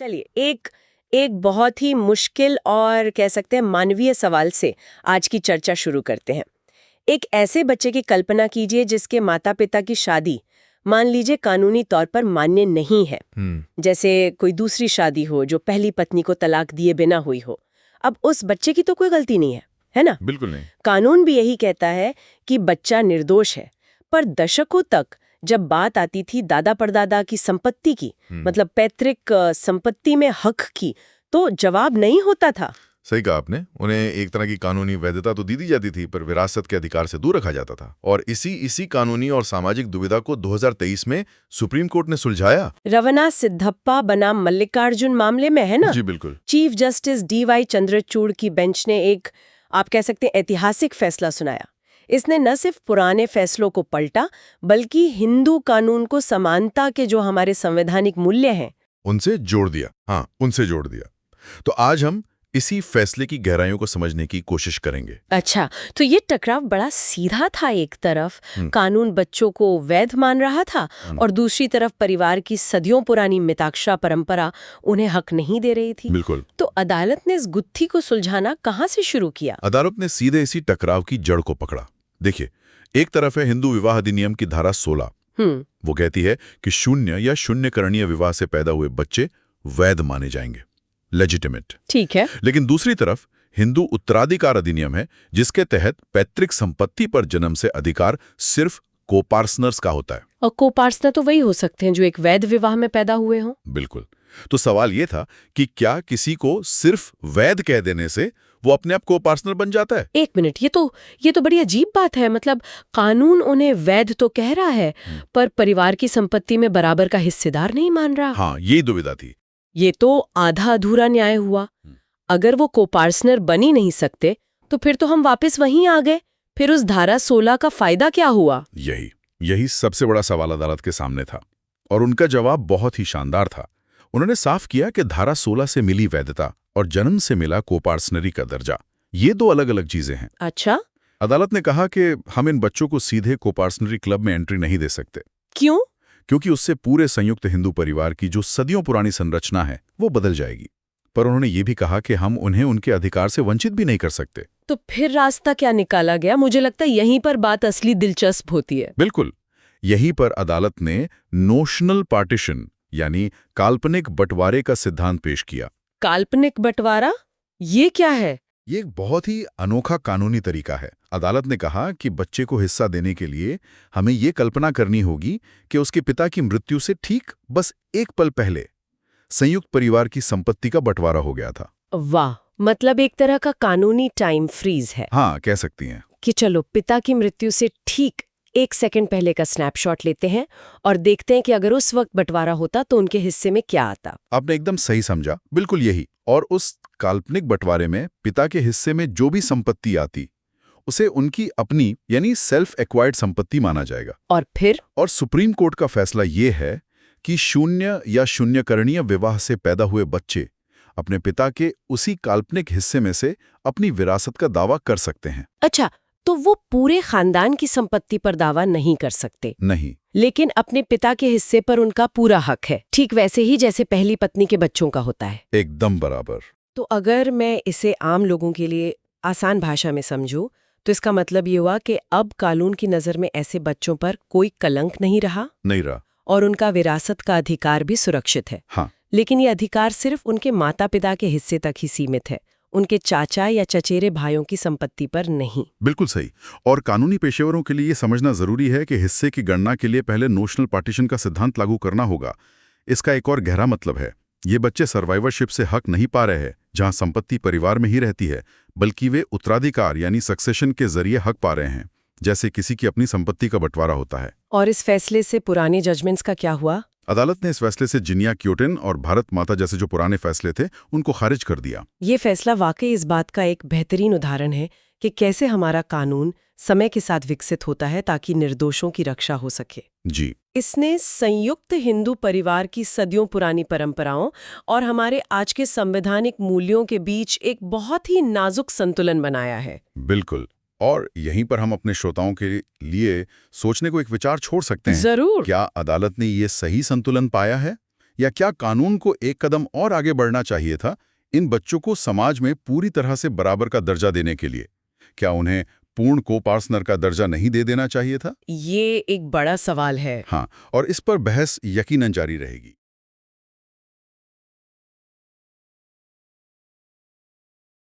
चलिए एक एक बहुत ही मुश्किल और कह सकते हैं मानवीय सवाल से आज की चर्चा शुरू करते हैं। एक ऐसे बच्चे की कल्पना कीजिए जिसके माता पिता की शादी मान लीजिए कानूनी तौर पर मान्य नहीं है। जैसे कोई दूसरी शादी हो जो पहली पत्नी को तलाक दिए बिना हुई हो। अब उस बच्चे की तो कोई गलती नहीं है ना? बिल्कुल नहीं। कानून भी यही कहता है कि बच्चा निर्दोष है। पर दशकों तक जब बात आती थी दादा परदादा की संपत्ति की, मतलब पैतृक संपत्ति में हक की, तो जवाब नहीं होता था। सही कहा आपने। उन्हें एक तरह की कानूनी वैधता तो दी जाती थी, पर विरासत के अधिकार से दूर रखा जाता था। और इसी कानूनी और सामाजिक दुविधा को 2023 में सुप्रीम कोर्ट ने सुलझाया। रवना सिद्धप्पा बनाम मल्लिकार्जुन मामले में, है ना? जी बिल्कुल। चीफ जस्टिस DY चंद्रचूड़ की बेंच ने एक, आप कह सकते हैं, ऐतिहासिक फैसला सुनाया। इसने न सिर्फ पुराने फैसलों को पलटा, बल्कि हिंदू कानून को समानता के जो हमारे संवैधानिक मूल्य हैं उनसे जोड़ दिया। हाँ, उनसे जोड़ दिया। तो आज हम इसी फैसले की गहराइयों को समझने की कोशिश करेंगे। अच्छा, तो ये टकराव बड़ा सीधा था। एक तरफ कानून बच्चों को वैध मान रहा था और दूसरी तरफ परिवार की सदियों पुरानी मिताक्षरा परंपरा उन्हें हक नहीं दे रही थी। बिल्कुल। तो अदालत ने इस गुत्थी को सुलझाना कहाँ से शुरू किया? अदालत ने सीधे इसी टकराव की जड़ को पकड़ा। देखिए, एक तरफ है हिंदू विवाह अधिनियम की धारा 16। वो कहती है कि शून्य या शून्यकरणीय विवाह से पैदा हुए बच्चे वैध माने जाएंगे, लेजिटिमेट। ठीक है। लेकिन दूसरी तरफ हिंदू उत्तराधिकार अधिनियम है, जिसके तहत पैतृक संपत्ति पर जन्म से अधिकार सिर्फ कोपार्टनर्स का होता है। और कोपार्टनर तो वही हो सकते हैं जो एक वैध विवाह में पैदा हुए हों। बिल्कुल। तो सवाल ये था कि क्या किसी को सिर्फ वैध कह देने से वो अपने आप कोपार्टनर बन जाता है? एक मिनट, ये तो बड़ी अजीब बात है। मतलब कानून उन्हें वैध तो कह रहा है, पर परिवार की संपत्ति में बराबर का हिस्सेदार नहीं मान रहा। हाँ, यही दुविधा थी। ये तो आधा अधूरा न्याय हुआ। अगर वो कोपार्टनर बन ही नहीं सकते, तो फिर तो हम वापस वहीं आ गए। फिर उस धारा 16 का फायदा क्या हुआ? यही सबसे बड़ा सवाल अदालत के सामने था, और उनका जवाब बहुत ही शानदार था। उन्होंने साफ किया कि धारा 16 से मिली वैधता और जन्म से मिला कोपार्टनरी का दर्जा, ये दो अलग अलग चीजें हैं। अच्छा। अदालत ने कहा कि हम इन बच्चों को सीधे कोपार्टनरी क्लब में एंट्री नहीं दे सकते। क्यों? क्योंकि उससे पूरे संयुक्त हिंदू परिवार की जो सदियों पुरानी संरचना है वो बदल जाएगी। पर उन्होंने ये भी कहा कि हम उन्हें उनके अधिकार से वंचित भी नहीं कर सकते। तो फिर रास्ता क्या निकाला गया? मुझे लगता है यहीं पर बात असली दिलचस्प होती है। बिल्कुल। यहीं पर अदालत ने नोशनल पार्टीशन यानी काल्पनिक बंटवारे का सिद्धांत पेश किया। काल्पनिक बंटवारा? ये क्या है? ये एक बहुत ही अनोखा कानूनी तरीका है। अदालत ने कहा कि बच्चे को हिस्सा देने के लिए हमें ये कल्पना करनी होगी कि उसके पिता की मृत्यु से ठीक बस एक पल पहले संयुक्त परिवार की संपत्ति का बंटवारा हो गया था। वाह, मतलब एक तरह का कानूनी टाइम फ्रीज है। हाँ, कह सकती हैं। कि चलो पिता की मृत्यु से ठीक 1 सेकंड पहले का स्नैपशॉट लेते हैं और देखते हैं कि अगर उस वक्त बंटवारा होता तो उनके हिस्से में क्या आता। आपने एकदम सही समझा, बिल्कुल यही। और उस काल्पनिक बंटवारे में पिता के हिस्से में जो भी संपत्ति आती उसे उनकी अपनी यानी सेल्फ एक्वायर्ड संपत्ति माना जाएगा। और फिर? और सुप्रीम कोर्ट का फैसला ये है कि शून्य या शून्यकरणीय विवाह से पैदा हुए बच्चे अपने पिता के उसी काल्पनिक हिस्से में से अपनी विरासत का दावा कर सकते हैं। अच्छा, तो वो पूरे खानदान की संपत्ति पर दावा नहीं कर सकते? नहीं, लेकिन अपने पिता के हिस्से पर उनका पूरा हक है, ठीक वैसे ही जैसे पहली पत्नी के बच्चों का होता है। एकदम बराबर। तो अगर मैं इसे आम लोगों के लिए आसान भाषा में समझूं, तो इसका मतलब ये हुआ कि अब कानून की नजर में ऐसे बच्चों पर कोई कलंक नहीं रहा और उनका विरासत का अधिकार भी सुरक्षित है। हाँ। लेकिन ये अधिकार सिर्फ उनके माता पिता के हिस्से तक ही सीमित है, उनके चाचा या चचेरे भाइयों की संपत्ति पर नहीं। बिल्कुल सही। और कानूनी पेशेवरों के लिए ये समझना जरूरी है कि हिस्से की गणना के लिए पहले नोशनल पार्टीशन का सिद्धांत लागू करना होगा। इसका एक और गहरा मतलब है, ये बच्चे सर्वाइवरशिप से हक नहीं पा रहे हैं जहां संपत्ति परिवार में ही रहती है, बल्कि वे उत्तराधिकार यानी सक्सेशन के जरिए हक पा रहे हैं, जैसे किसी की अपनी संपत्ति का बंटवारा होता है। और इस फैसले से पुराने जजमेंट्स का क्या हुआ? अदालत ने इस फैसले से जिनिया क्योटिन और भारत माता जैसे जो पुराने फैसले थे उनको खारिज कर दिया। ये फैसला वाकई इस बात का एक बेहतरीन उदाहरण है कि कैसे हमारा कानून समय के साथ विकसित होता है ताकि निर्दोषों की रक्षा हो सके। जी। इसने संयुक्त हिंदू परिवार की सदियों पुरानी परंपराओं और हमारे आज के संवैधानिक मूल्यों के बीच एक बहुत ही नाजुक संतुलन बनाया है। बिल्कुल। और यहीं पर हम अपने श्रोताओं के लिए सोचने को एक विचार छोड़ सकते हैं। जरूर। क्या अदालत ने ये सही संतुलन पाया है या क्या कानून को एक कदम और आगे बढ़ना चाहिए था इन बच्चों को समाज में पूरी तरह से बराबर का दर्जा देने के लिए? क्या उन्हें पूर्ण को-पार्टनर का दर्जा नहीं दे देना चाहिए था? ये एक बड़ा सवाल है। हाँ, और इस पर बहस यकीनन जारी रहेगी।